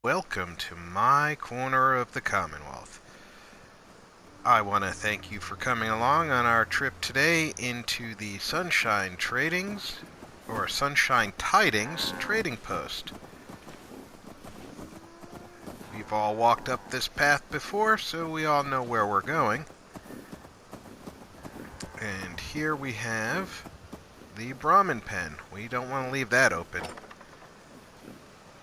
Welcome to my corner of the Commonwealth. I want to thank you for coming along on our trip today into the Sunshine Tidings trading post. We've all walked up this path before, so we all know where we're going. And here we have the Brahmin pen. We don't want to leave that open.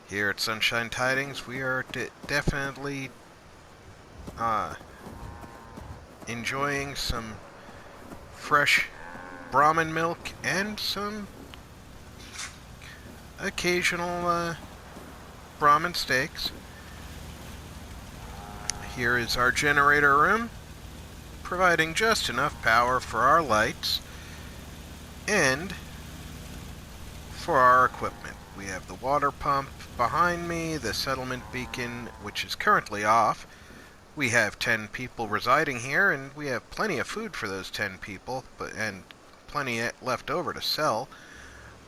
Here at Sunshine Tidings, we are definitely enjoying some fresh Brahmin milk and some occasional Brahmin steaks. Here is our generator room, providing just enough power for our lights and for our equipment. We have the water pump behind me, the settlement beacon, which is currently off. We have 10 people residing here, and we have plenty of food for those 10 people, and plenty left over to sell,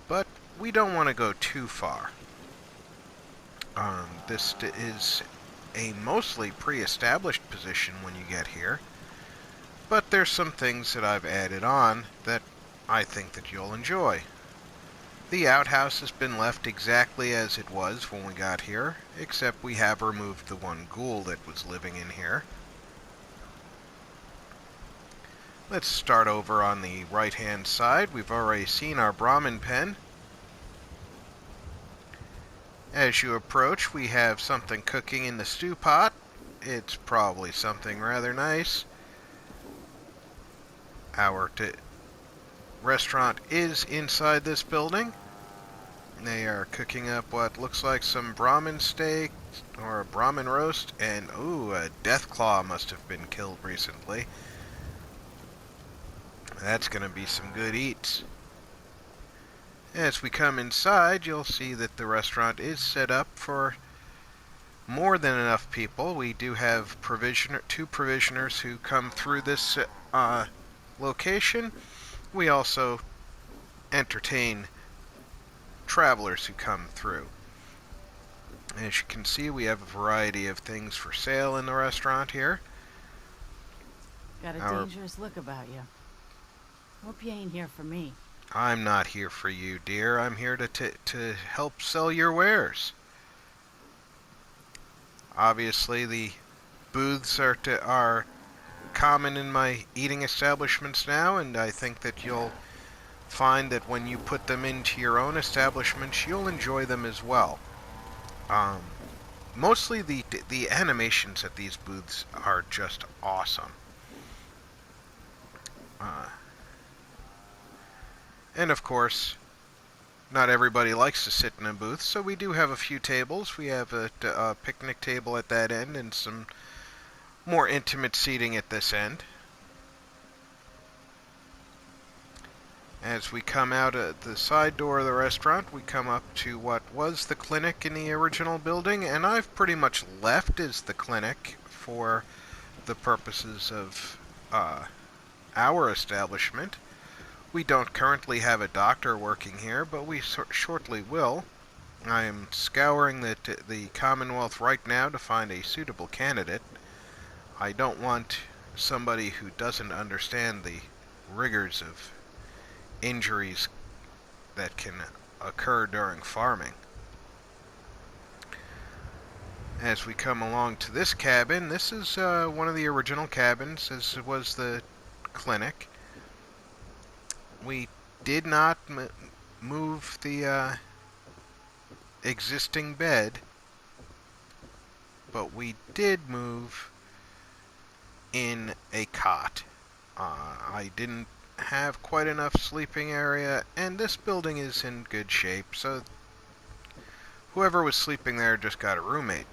but we don't want to go too far. This is a mostly pre-established position when you get here, but there's some things that I've added on that I think that you'll enjoy. The outhouse has been left exactly as it was when we got here, except we have removed the one ghoul that was living in here. Let's start over on the right-hand side. We've already seen our Brahmin pen. As you approach, we have something cooking in the stew pot. It's probably something rather nice. Our restaurant is inside this building. They are cooking up what looks like some Brahmin steak or a Brahmin roast, and ooh, a death claw must have been killed recently. That's going to be some good eats. As we come inside, you'll see that the restaurant is set up for more than enough people. We do have two provisioners who come through this location. We also entertain travelers who come through. As you can see, we have a variety of things for sale in the restaurant here. Got a dangerous look about you. Hope you ain't here for me. I'm not here for you, dear. I'm here to help sell your wares. Obviously, the booths are common in my eating establishments now, and I think that you'll find that when you put them into your own establishments, you'll enjoy them as well. Mostly the animations at these booths are just awesome. And of course, not everybody likes to sit in a booth, so we do have a few tables. We have a picnic table at that end and some more intimate seating at this end. As we come out at the side door of the restaurant, we come up to what was the clinic in the original building, and I've pretty much left as the clinic for the purposes of our establishment. We don't currently have a doctor working here, but we shortly will. I am scouring the Commonwealth right now to find a suitable candidate. I don't want somebody who doesn't understand the rigors of injuries that can occur during farming. As we come along to this cabin, this is one of the original cabins, as was the clinic. We did not move the existing bed, but we did move in a cot. I didn't have quite enough sleeping area, and this building is in good shape, so whoever was sleeping there just got a roommate.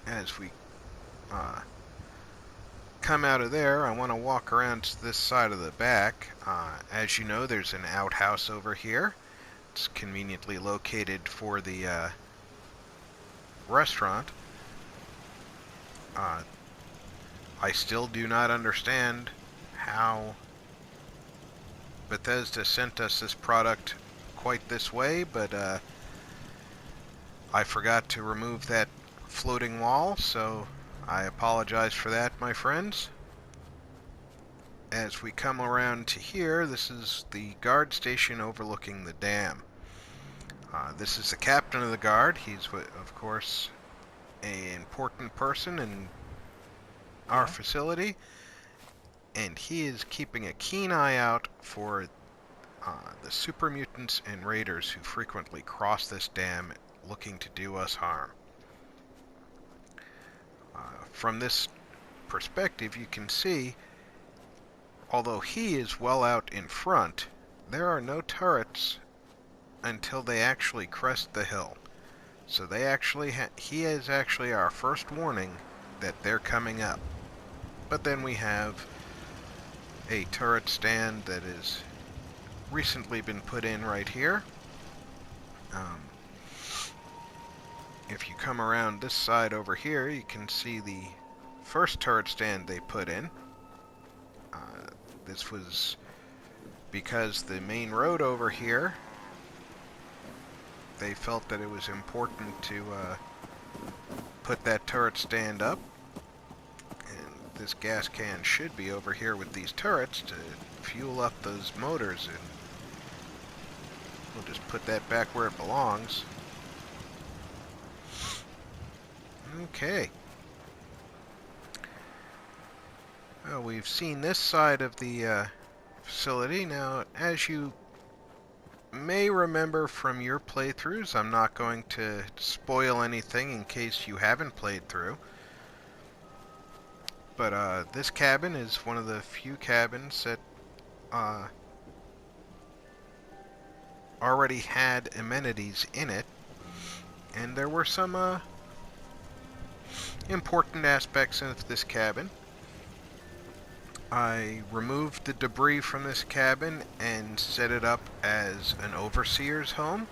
As we come out of there, I want to walk around to this side of the back. As you know, there's an outhouse over here. It's conveniently located for the restaurant. I still do not understand how Bethesda sent us this product quite this way, but I forgot to remove that floating wall, so I apologize for that, my friends. As we come around to here, this is the guard station overlooking the dam. This is the captain of the guard. He's, of course, an important person in our facility, and he is keeping a keen eye out for the super mutants and raiders who frequently cross this dam looking to do us harm. From this perspective, you can see, although he is well out in front, there are no turrets until they actually crest the hill. So they actually he is actually our first warning that they're coming up. But then we have a turret stand that has recently been put in right here. If you come around this side over here, you can see the first turret stand they put in. This was because the main road over here, they felt that it was important to put that turret stand up. And this gas can should be over here with these turrets to fuel up those motors, and we'll just put that back where it belongs. Okay. Well, we've seen this side of the facility. Now, as you may remember from your playthroughs, I'm not going to spoil anything in case you haven't played through. But this cabin is one of the few cabins that already had amenities in it. And there were some important aspects of this cabin. I removed the debris from this cabin and set it up as an overseer's home.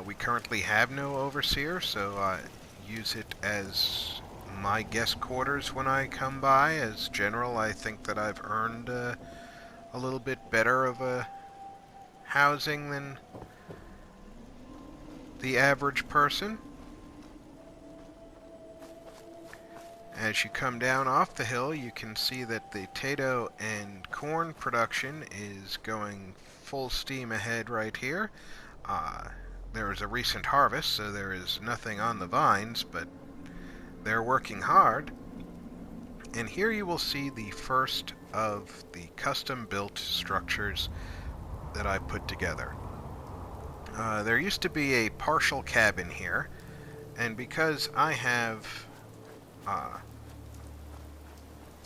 We currently have no overseer, so I use it as my guest quarters when I come by. As general, I think that I've earned a little bit better of a housing than the average person. As you come down off the hill, you can see that the potato and corn production is going full steam ahead right here. There is a recent harvest, so there is nothing on the vines, but they're working hard. And here you will see the first of the custom-built structures that I put together. There used to be a partial cabin here, and because I have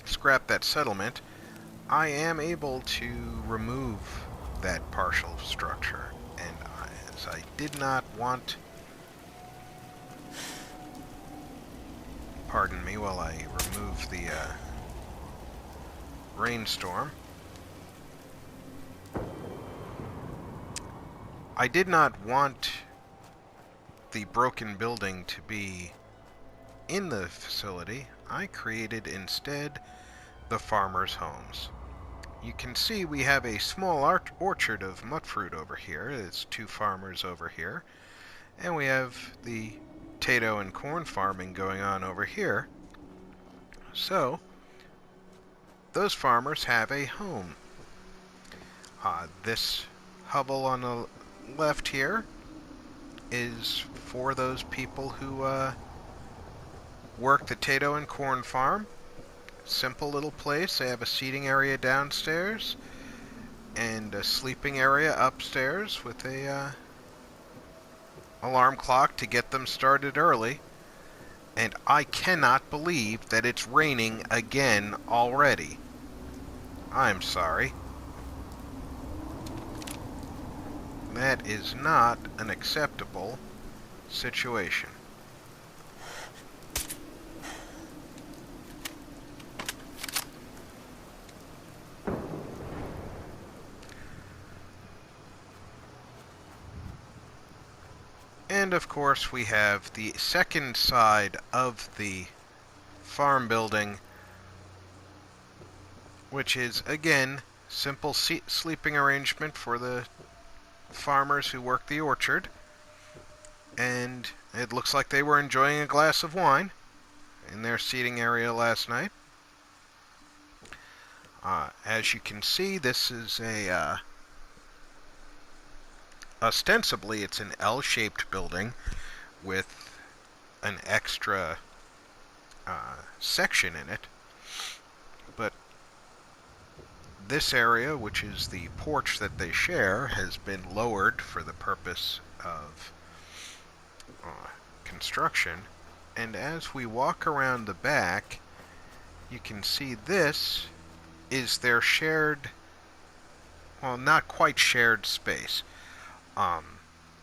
scrapped that settlement, I am able to remove that partial structure. And as I did not want... Pardon me while I remove the rainstorm. I did not want the broken building to be in the facility. I created instead the farmers' homes. You can see we have a small orchard of mutfruit over here. It's 2 farmers over here. And we have the potato and corn farming going on over here. So, those farmers have a home. This hovel on the left here is for those people who work the potato and corn farm. Simple little place. They have a seating area downstairs and a sleeping area upstairs with a alarm clock to get them started early. And I cannot believe that it's raining again already. I'm sorry. That is not an acceptable situation. And of course we have the second side of the farm building, which is again simple sleeping arrangement for the farmers who work the orchard. and it looks like they were enjoying a glass of wine in their seating area last night. As you can see, this is ostensibly it's an L-shaped building with an extra section in it, but this area, which is the porch that they share, has been lowered for the purpose of construction. And as we walk around the back, you can see this is their shared, well, not quite shared space.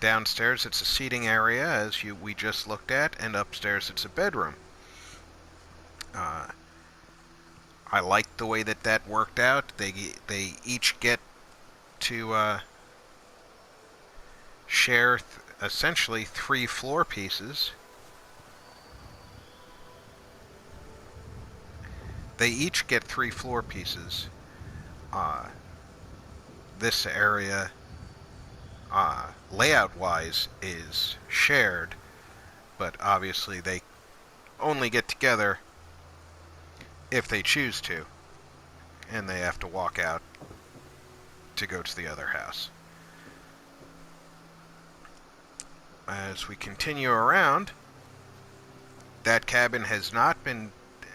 Downstairs it's a seating area, as we just looked at, and upstairs it's a bedroom. I like the way that worked out. They each get to share essentially 3 floor pieces. They each get 3 floor pieces. This area, layout-wise, is shared, but obviously they only get together if they choose to, and they have to walk out to go to the other house. As we continue around, that cabin has not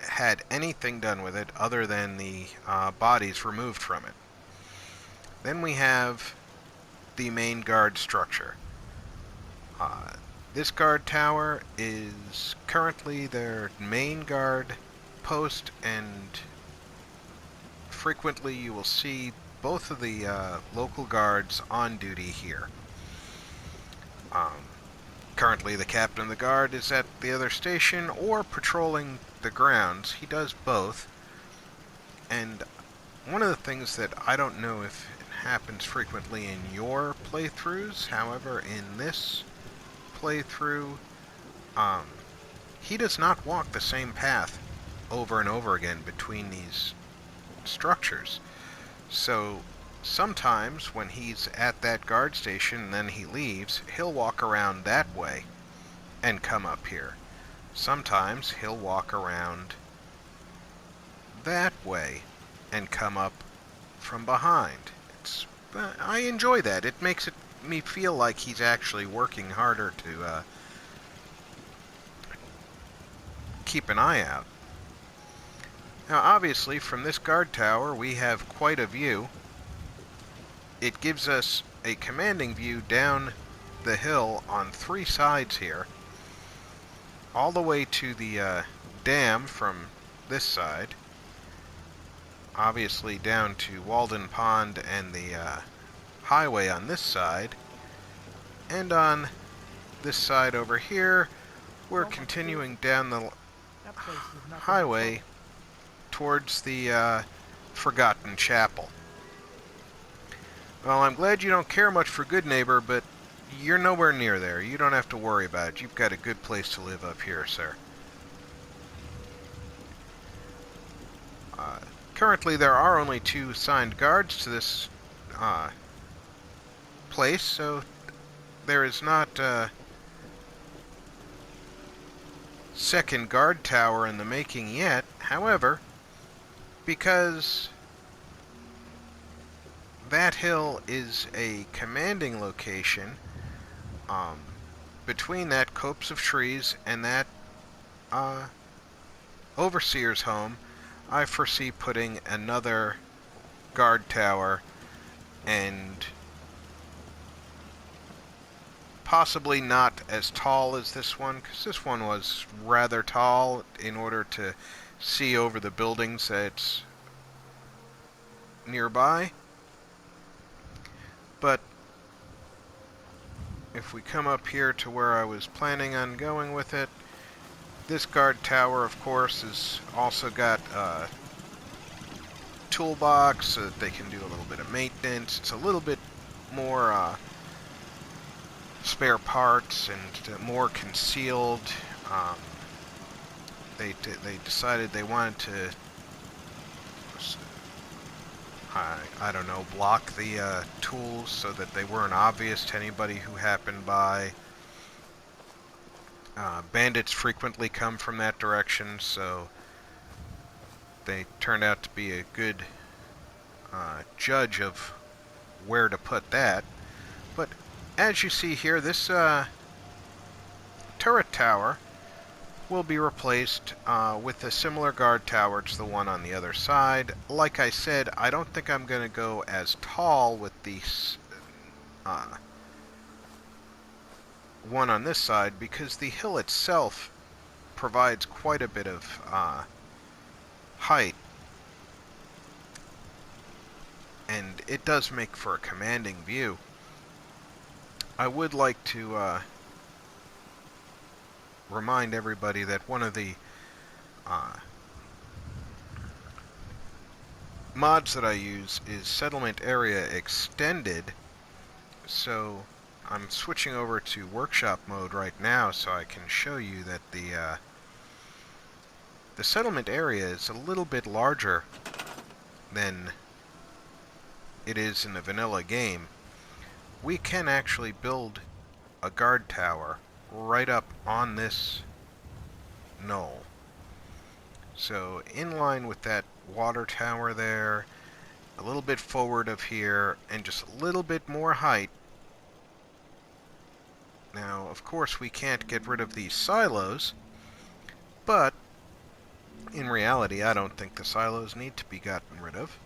had anything done with it other than the bodies removed from it. Then we have the main guard structure. This guard tower is currently their main guard post, and frequently you will see both of the local guards on duty here. Currently the captain of the guard is at the other station or patrolling the grounds. He does both. And one of the things that I don't know if it happens frequently in your playthroughs, however, in this playthrough, he does not walk the same path over and over again between these structures. So sometimes when he's at that guard station and then he leaves, he'll walk around that way and come up here. Sometimes he'll walk around that way and come up from behind. I enjoy that. It makes me feel like he's actually working harder to keep an eye out. Now obviously from this guard tower we have quite a view. It gives us a commanding view down the hill on 3 sides here, all the way to the dam from this side, obviously down to Walden Pond and the highway on this side, and on this side over here we're continuing down the highway towards the Forgotten Chapel. Well, I'm glad you don't care much for Good Neighbor, but you're nowhere near there. You don't have to worry about it. You've got a good place to live up here, sir. Currently, there are only 2 assigned guards to this place, so there is not a second guard tower in the making yet. However, because that hill is a commanding location, between that copse of trees and that overseer's home, I foresee putting another guard tower, and possibly not as tall as this one, because this one was rather tall in order to see over the buildings that's nearby. But if we come up here to where I was planning on going with it, this guard tower, of course, has also got a toolbox so that they can do a little bit of maintenance. It's a little bit more spare parts and more concealed. They decided they wanted to, I don't know, block the tools so that they weren't obvious to anybody who happened by. Bandits frequently come from that direction, so they turned out to be a good judge of where to put that. But as you see here, this turret tower will be replaced with a similar guard tower to the one on the other side. Like I said, I don't think I'm going to go as tall with the one on this side because the hill itself provides quite a bit of height, and it does make for a commanding view. I would like to remind everybody that one of the mods that I use is Settlement Area Extended, so I'm switching over to Workshop mode right now so I can show you that the settlement area is a little bit larger than it is in the vanilla game. We can actually build a guard tower right up on this knoll. So in line with that water tower there, a little bit forward of here, and just a little bit more height. Now, of course, we can't get rid of these silos, but in reality, I don't think the silos need to be gotten rid of.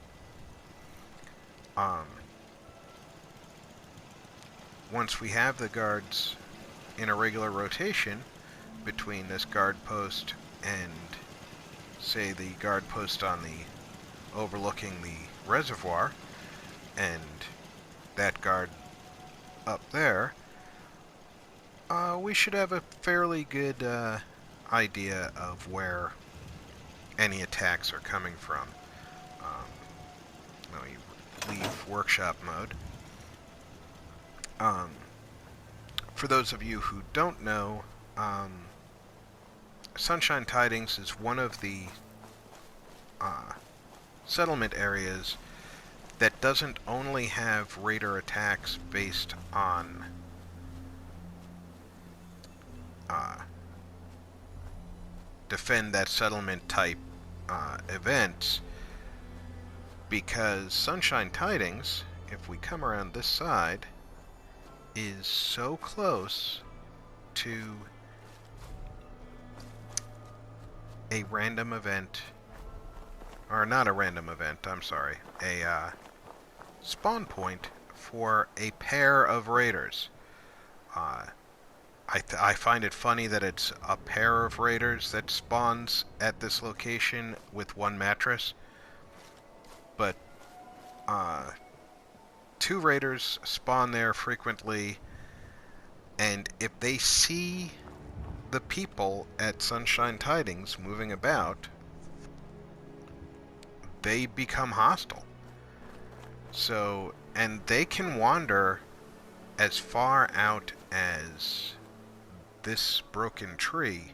Once we have the guards in a regular rotation between this guard post and, say, the guard post on the overlooking the reservoir, and that guard up there, we should have a fairly good idea of where any attacks are coming from. Now you leave workshop mode. For those of you who don't know, Sunshine Tidings is one of the settlement areas that doesn't only have raider attacks based on defend that settlement type events, because Sunshine Tidings, if we come around this side, is so close to a random event, or not a random event, I'm sorry, a spawn point for a pair of raiders. I find it funny that it's a pair of raiders that spawns at this location with one mattress, but two raiders spawn there frequently, and if they see the people at Sunshine Tidings moving about, they become hostile. So, and they can wander as far out as this broken tree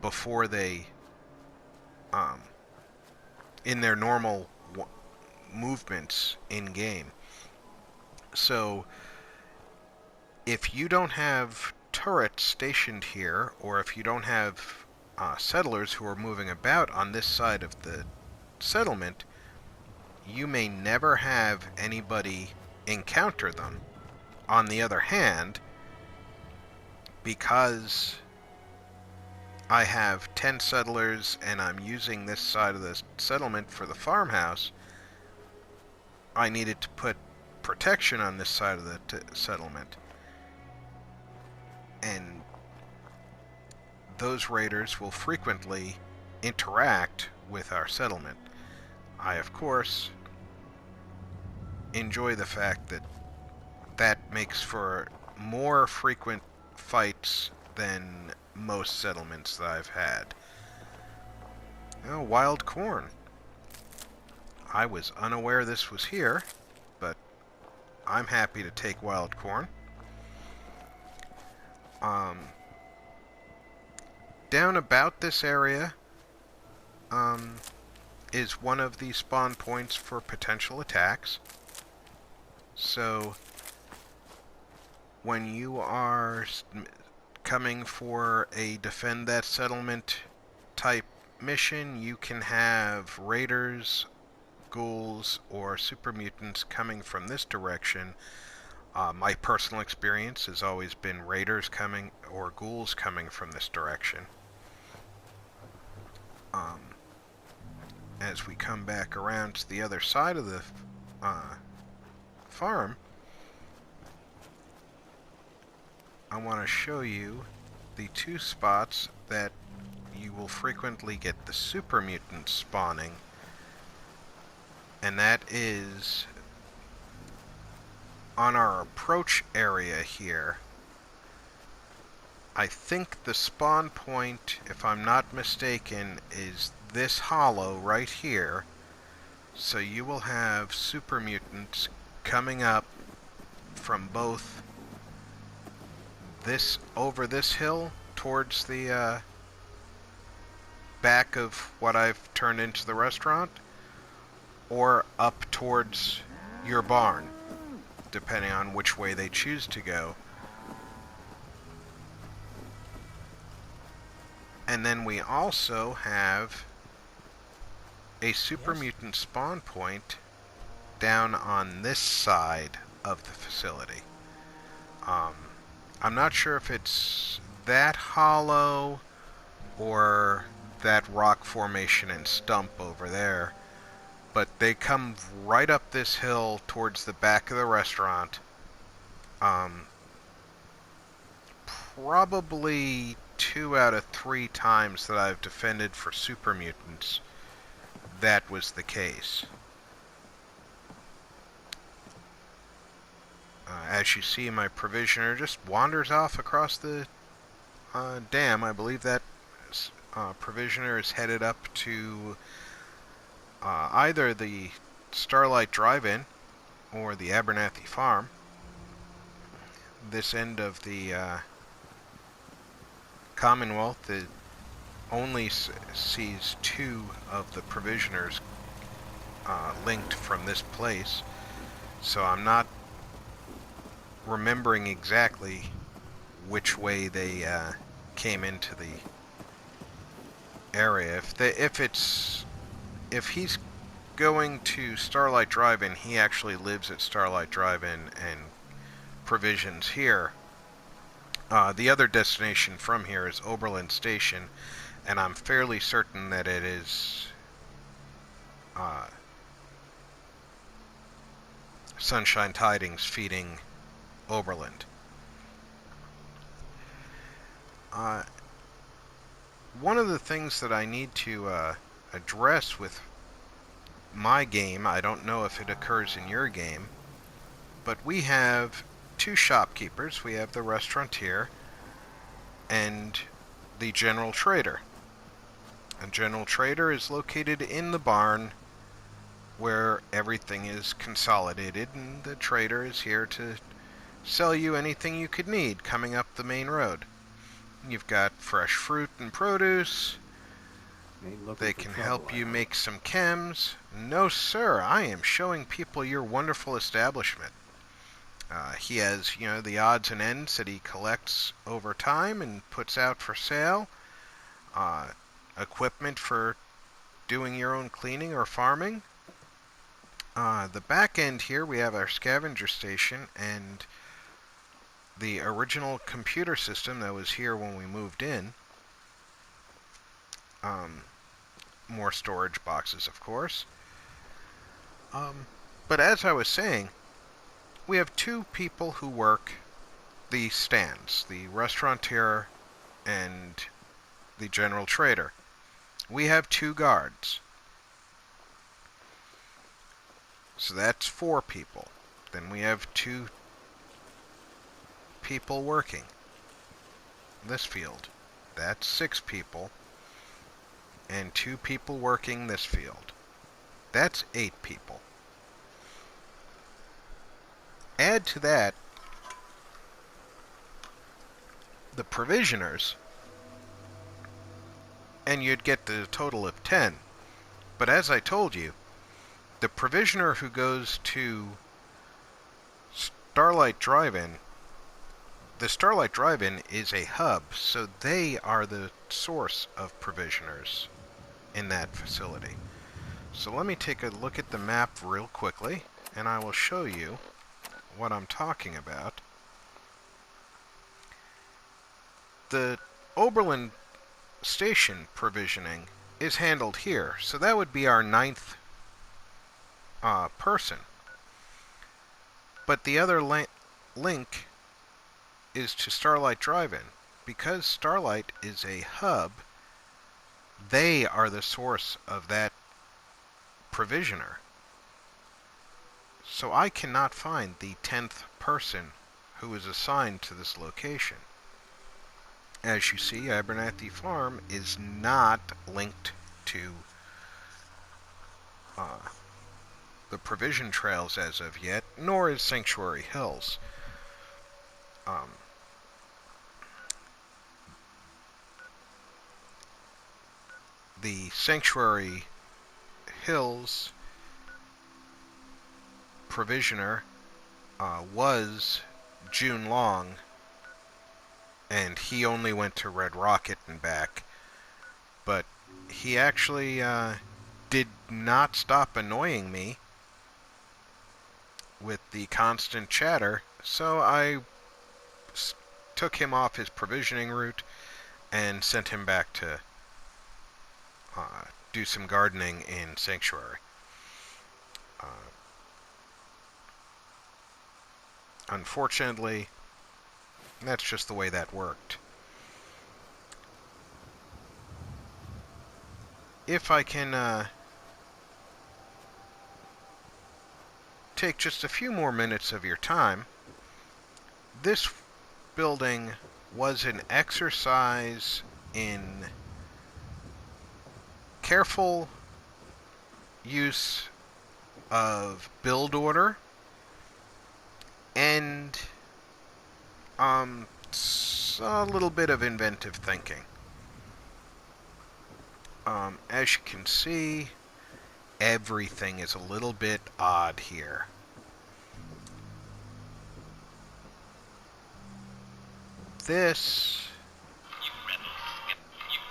before they, in their normal movements in-game. So, if you don't have turrets stationed here, or if you don't have settlers who are moving about on this side of the settlement, you may never have anybody encounter them. On the other hand, because I have 10 settlers and I'm using this side of the settlement for the farmhouse, I needed to put protection on this side of the settlement. And those raiders will frequently interact with our settlement. I, of course, enjoy the fact that that makes for more frequent fights than most settlements that I've had. Oh, wild corn. I was unaware this was here, but I'm happy to take wild corn. Down about this area is one of the spawn points for potential attacks. So when you are coming for a defend that settlement type mission, you can have raiders, ghouls, or super mutants coming from this direction. My personal experience has always been raiders coming or ghouls coming from this direction. As we come back around to the other side of the farm, I want to show you the two spots that you will frequently get the super mutants spawning, and that is on our approach area here. I think the spawn point, if I'm not mistaken, is this hollow right here. So you will have super mutants coming up from both this over this hill towards the back of what I've turned into the restaurant, or up towards your barn, depending on which way they choose to go. And then we also have a super mutant spawn point down on this side of the facility. I'm not sure if it's that hollow or that rock formation and stump over there, but they come right up this hill towards the back of the restaurant. Probably 2 out of 3 times that I've defended for super mutants, that was the case. As you see, my provisioner just wanders off across the dam. I believe that provisioner is headed up to either the Starlight Drive-In or the Abernathy Farm. This end of the Commonwealth, it only sees 2 of the provisioners linked from this place, so I'm not remembering exactly which way they came into the area. If he's going to Starlight Drive-In, he actually lives at Starlight Drive-In and provisions here. The other destination from here is Oberlin Station, and I'm fairly certain that it is Sunshine Tidings feeding Oberland. One of the things that I need to address with my game, I don't know if it occurs in your game, but we have 2 shopkeepers. We have the restaurateur and the general trader. A general trader is located in the barn where everything is consolidated, and the trader is here to sell you anything you could need coming up the main road. You've got fresh fruit and produce. They can help you make some chems. No, sir, I am showing people your wonderful establishment. He has, the odds and ends that he collects over time and puts out for sale. Equipment for doing your own cleaning or farming. The back end here, we have our scavenger station and the original computer system that was here when we moved in. More storage boxes, of course. But as I was saying, we have 2 people who work the stands, the restaurateur and the general trader. We have 2 guards. So that's 4 people. Then we have 2 people working this field. That's 6 people. And 2 people working this field. That's 8 people. Add to that the provisioners, and you'd get the total of 10. But as I told you, the provisioner who goes to Starlight Drive-In, the Starlight Drive-In is a hub, so they are the source of provisioners in that facility. So let me take a look at the map real quickly, and I will show you what I'm talking about. The Oberlin station provisioning is handled here, so that would be our 9th person. But the other link is to Starlight Drive-In. Because Starlight is a hub, they are the source of that provisioner. So I cannot find the 10th person who is assigned to this location. As you see, Abernathy Farm is not linked to the provision trails as of yet, nor is Sanctuary Hills. The Sanctuary Hills provisioner was June Long, and he only went to Red Rocket and back. But he actually did not stop annoying me with the constant chatter, so I took him off his provisioning route and sent him back to do some gardening in Sanctuary. Unfortunately, that's just the way that worked. If I can take just a few more minutes of your time, this building was an exercise in careful use of build order and a little bit of inventive thinking. As you can see, everything is a little bit odd here. This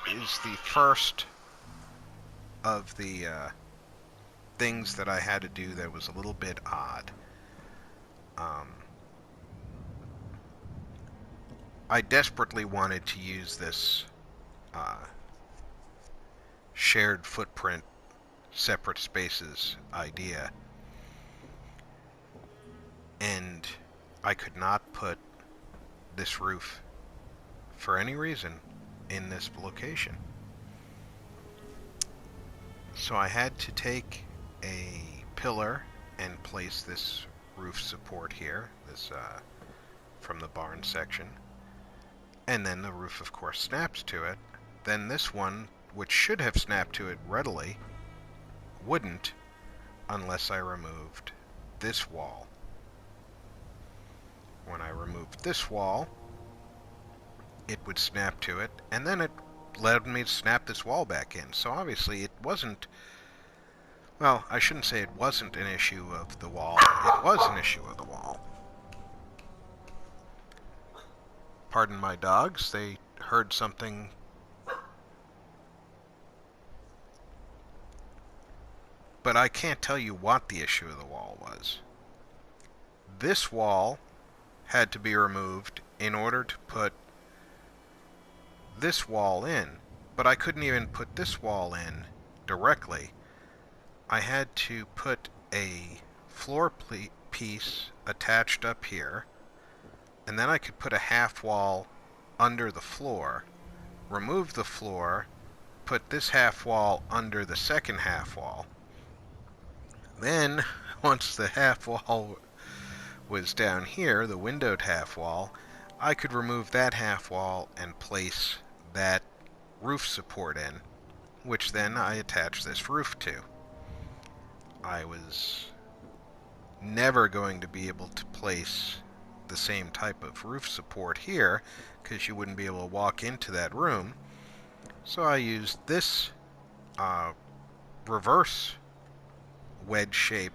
is the first of the things that I had to do that was a little bit odd. I desperately wanted to use this shared footprint, separate spaces idea, and I could not put this roof for any reason in this location. So I had to take a pillar and place this roof support here, this from the barn section, and then the roof of course snaps to it. Then this one, which should have snapped to it readily, wouldn't unless I removed this wall. When I removed this wall, it would snap to it, and then it led me to snap this wall back in. So obviously it wasn't, well, I shouldn't say it wasn't an issue of the wall. It was an issue of the wall. Pardon my dogs, they heard something. But I can't tell you what the issue of the wall was. This wall had to be removed in order to put this wall in, but I couldn't even put this wall in directly. I had to put a floor piece attached up here, and then I could put a half wall under the floor, remove the floor, put this half wall under the second half wall. Then, once the half wall was down here, the windowed half wall, I could remove that half wall and place that roof support in, which then I attached this roof to. I was never going to be able to place the same type of roof support here because you wouldn't be able to walk into that room. So I used this reverse wedge shape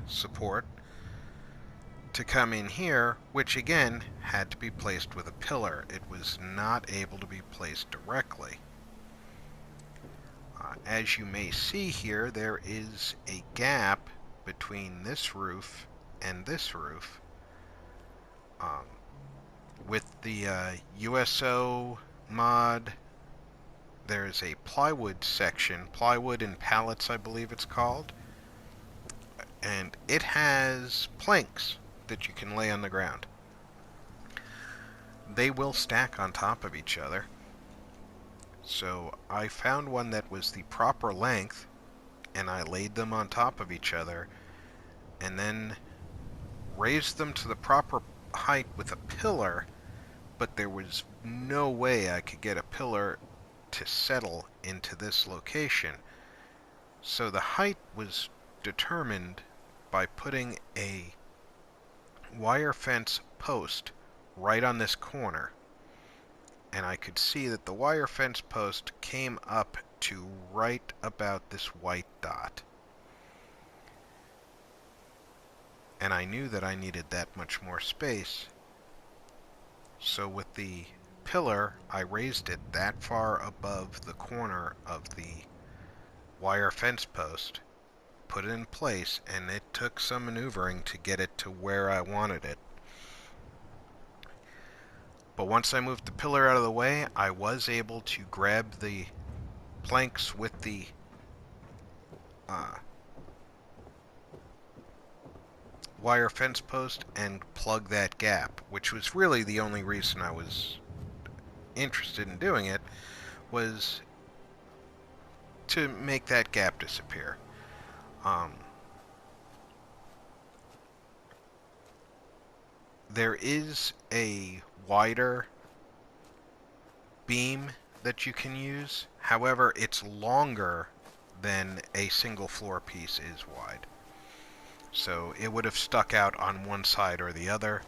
support to come in here, which again had to be placed with a pillar. It was not able to be placed directly. As you may see here, there is a gap between this roof and this roof. With the USO mod, there's a plywood section, plywood and pallets I believe it's called, and it has planks that you can lay on the ground. They will stack on top of each other. So I found one that was the proper length, and I laid them on top of each other, and then raised them to the proper height with a pillar, but there was no way I could get a pillar to settle into this location. So the height was determined by putting a wire fence post right on this corner. And I could see that the wire fence post came up to right about this white dot. And I knew that I needed that much more space. So with the pillar, I raised it that far above the corner of the wire fence post, put it in place, and it took some maneuvering to get it to where I wanted it. But once I moved the pillar out of the way, I was able to grab the planks with the wire fence post and plug that gap, which was really the only reason I was interested in doing it, was to make that gap disappear. There is a wider beam that you can use. However, it's longer than a single floor piece is wide. So it would have stuck out on one side or the other.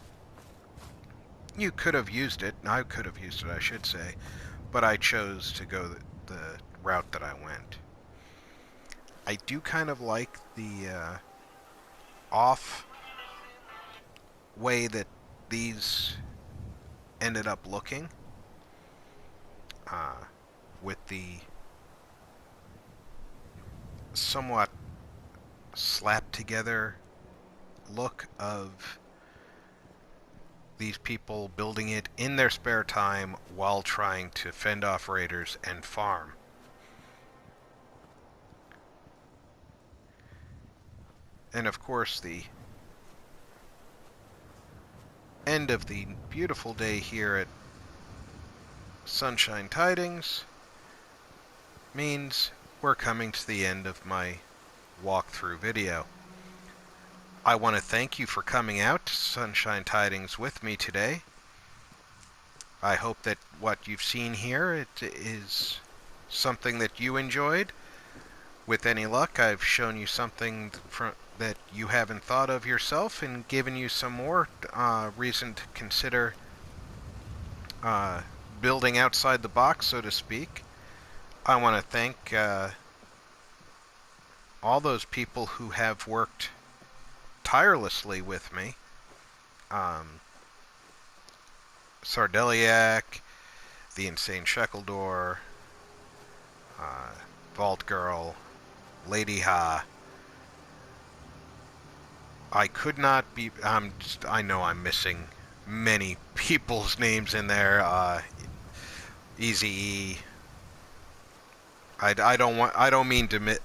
You could have used it, I could have used it, I should say, but I chose to go the route that I went. I do kind of like the off way that these ended up looking, with the somewhat slapped together look of these people building it in their spare time while trying to fend off raiders and farm. And of course, the end of the beautiful day here at Sunshine Tidings means we're coming to the end of my walkthrough video. I want to thank you for coming out to Sunshine Tidings with me today. I hope that what you've seen here is something that you enjoyed. With any luck, I've shown you something that you haven't thought of yourself and given you some more reason to consider building outside the box, so to speak. I want to thank all those people who have worked tirelessly with me. Sardeliak, the Insane Shekeldor, Vault Girl, Lady Ha. I could not be. I know I'm missing many people's names in there. Easy E. I don't mean to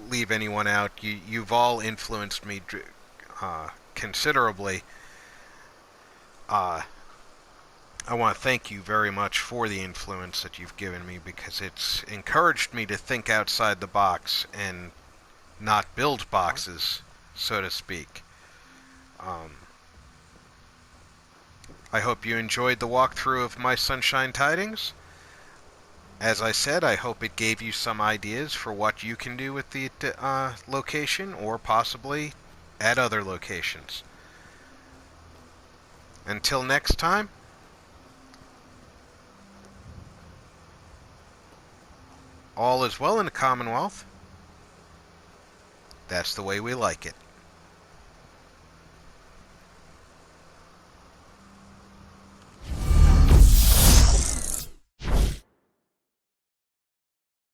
leave anyone out. You've all influenced me considerably. I want to thank you very much for the influence that you've given me, because it's encouraged me to think outside the box and not build boxes, so to speak. I hope you enjoyed the walkthrough of my Sunshine Tidings. As I said, I hope it gave you some ideas for what you can do with the location, or possibly at other locations. Until next time, all is well in the Commonwealth. That's the way we like it.